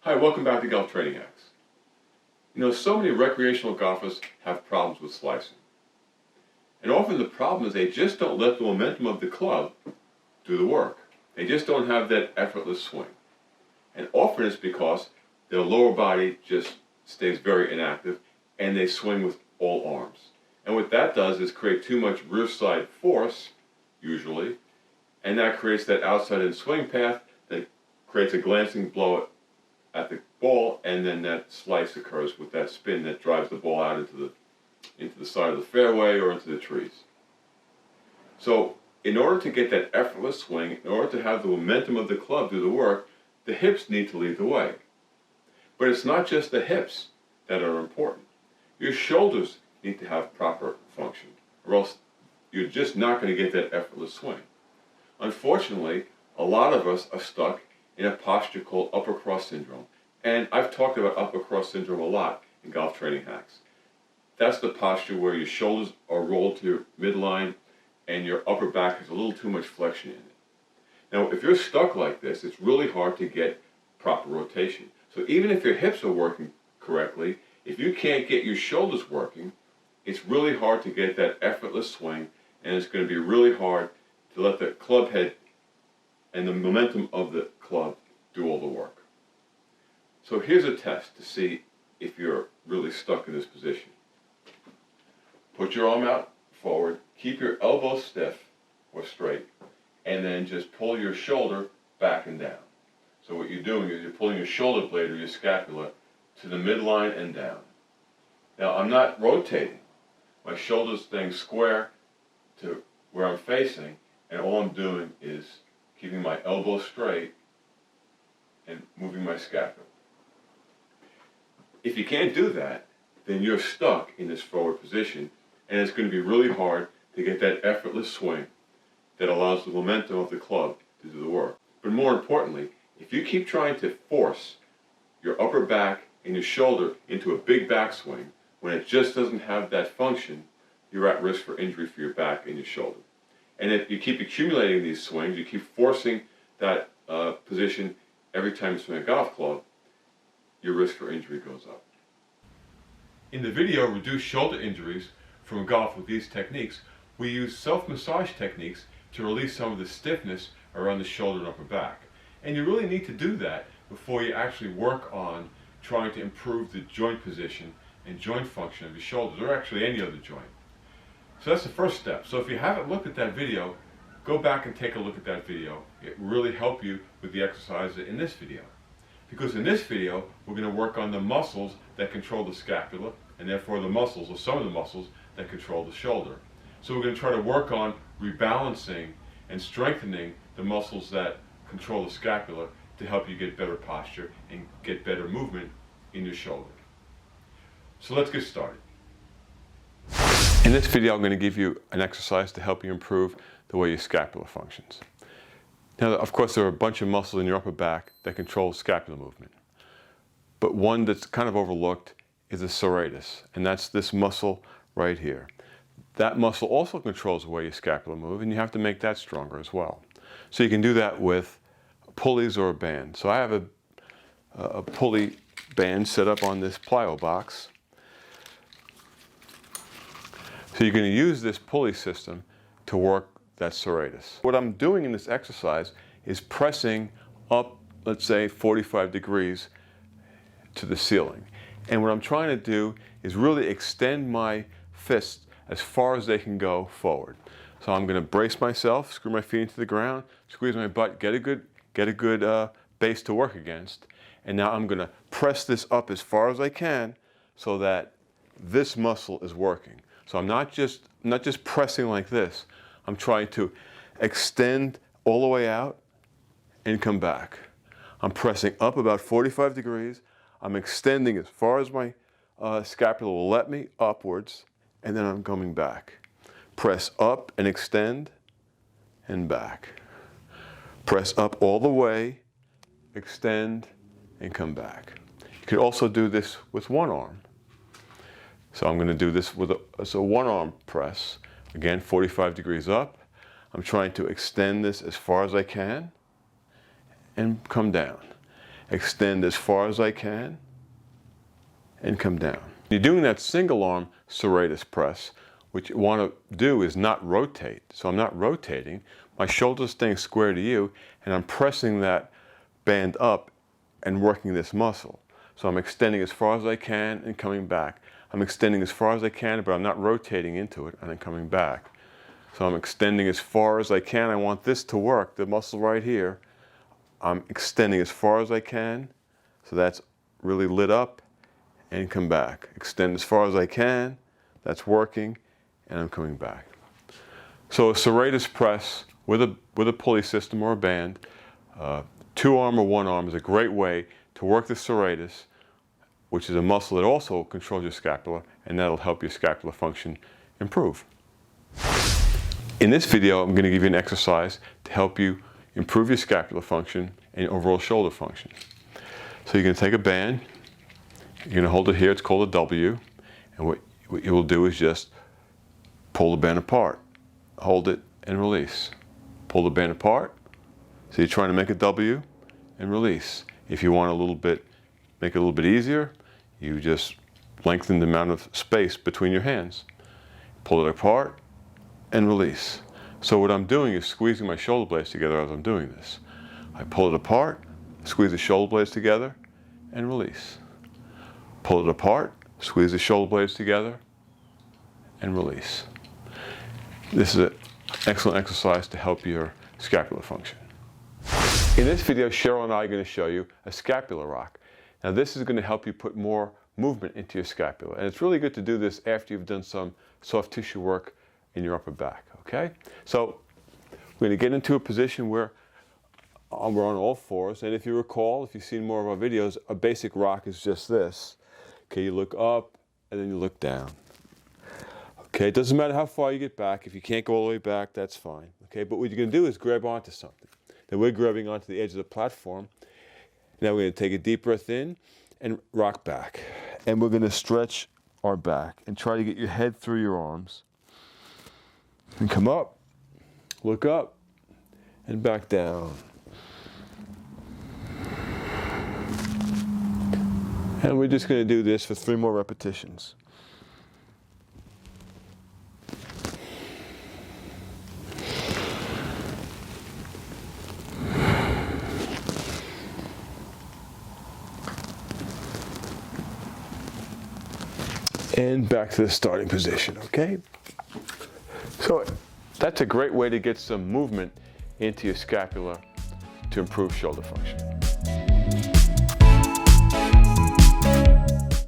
Hi, welcome back to Golf Training Hacks. You know, so many recreational golfers have problems with slicing. And often the problem is they just don't let the momentum of the club do the work. They just don't have that effortless swing. And often it's because their lower body just stays very inactive and they swing with all arms. And what that does is create too much rear side force, usually, and that creates that outside in swing path that creates a glancing blow at the ball, and then that slice occurs with that spin that drives the ball out into the side of the fairway or into the trees. So in order to get that effortless swing, in order to have the momentum of the club do the work, the hips need to lead the way. But it's not just the hips that are important. Your shoulders need to have proper function, or else you're just not going to get that effortless swing. Unfortunately, a lot of us are stuck in a posture called upper cross syndrome. And I've talked about upper cross syndrome a lot in Golf Training Hacks. That's the posture where your shoulders are rolled to your midline and your upper back has a little too much flexion in it. Now, if you're stuck like this, it's really hard to get proper rotation. So even if your hips are working correctly, if you can't get your shoulders working, it's really hard to get that effortless swing, and it's going to be really hard to let the club head and the momentum of the club do all the work. So here's a test to see if you're really stuck in this position. Put your arm out forward, keep your elbow stiff or straight, and then just pull your shoulder back and down. So what you're doing is you're pulling your shoulder blade or your scapula to the midline and down. Now I'm not rotating. My shoulder's staying square to where I'm facing, and all I'm doing is keeping my elbow straight and moving my scapula. If you can't do that, then you're stuck in this forward position, and it's going to be really hard to get that effortless swing that allows the momentum of the club to do the work. But more importantly, if you keep trying to force your upper back and your shoulder into a big backswing when it just doesn't have that function, you're at risk for injury for your back and your shoulder. And if you keep accumulating these swings, you keep forcing that position every time you swing a golf club, your risk for injury goes up. In the video, Reduce Shoulder Injuries from Golf with these techniques, we use self-massage techniques to release some of the stiffness around the shoulder and upper back. And you really need to do that before you actually work on trying to improve the joint position and joint function of your shoulders, or actually any other joint. So that's the first step. So if you haven't looked at that video, go back and take a look at that video. It will really help you with the exercises in this video. Because in this video, we're going to work on the muscles that control the scapula, and therefore the muscles, or some of the muscles, that control the shoulder. So we're going to try to work on rebalancing and strengthening the muscles that control the scapula to help you get better posture and get better movement in your shoulder. So let's get started. In this video, I'm going to give you an exercise to help you improve the way your scapula functions. Now, of course, there are a bunch of muscles in your upper back that control scapular movement. But one that's kind of overlooked is the serratus, and that's this muscle right here. That muscle also controls the way your scapula move, and you have to make that stronger as well. So you can do that with pulleys or a band. So I have a pulley band set up on this plyo box. So you're going to use this pulley system to work that serratus. What I'm doing in this exercise is pressing up, let's say 45 degrees to the ceiling. And what I'm trying to do is really extend my fists as far as they can go forward. So I'm going to brace myself, screw my feet into the ground, squeeze my butt, get a good base to work against. And now I'm going to press this up as far as I can so that this muscle is working. So I'm not just pressing like this. I'm trying to extend all the way out and come back. I'm pressing up about 45 degrees. I'm extending as far as my scapula will let me upwards, and then I'm coming back. Press up and extend and back. Press up all the way, extend, and come back. You could also do this with one arm. So I'm going to do this with a one arm press. Again, 45 degrees up. I'm trying to extend this as far as I can and come down. extend as far as I can, and come down. You're doing that single arm Serratus press. What you want to do is not rotate. So I'm not rotating. My shoulder's staying square to you, and I'm pressing that band up and working this muscle. So I'm extending as far as I can and coming back. I'm extending as far as I can, but I'm not rotating into it, and then coming back. So I'm extending as far as I can. I want this to work, the muscle right here. I'm extending as far as I can, so that's really lit up, and come back. Extend as far as I can, that's working, and I'm coming back. So a Serratus press with a pulley system or a band, 2-arm or 1-arm is a great way to work the serratus, which is a muscle that also controls your scapula, and that'll help your scapular function improve. In this video, I'm going to give you an exercise to help you improve your scapular function and overall shoulder function. So you're going to take a band, you're going to hold it here, it's called a W, and what you will do is just pull the band apart, hold it, and release. Pull the band apart, so you're trying to make a W, and release. If you want make it a little bit easier, you just lengthen the amount of space between your hands. Pull it apart, and release. So what I'm doing is squeezing my shoulder blades together as I'm doing this. I pull it apart, squeeze the shoulder blades together, and release. Pull it apart, squeeze the shoulder blades together, and release. This is an excellent exercise to help your scapular function. In this video, Cheryl and I are going to show you a scapular rock. Now this is going to help you put more movement into your scapula. And it's really good to do this after you've done some soft tissue work in your upper back, okay? So we're going to get into a position where we're on all fours. And if you recall, if you've seen more of our videos, a basic rock is just this. Okay, you look up and then you look down. Okay, it doesn't matter how far you get back. If you can't go all the way back, that's fine. Okay, but what you're going to do is grab onto something. Then we're grabbing onto the edge of the platform. Now we're going to take a deep breath in and rock back. And we're going to stretch our back and try to get your head through your arms. And come up, look up, and back down. And we're just going to do this for 3 more repetitions. And back to the starting position, okay? So that's a great way to get some movement into your scapula to improve shoulder function.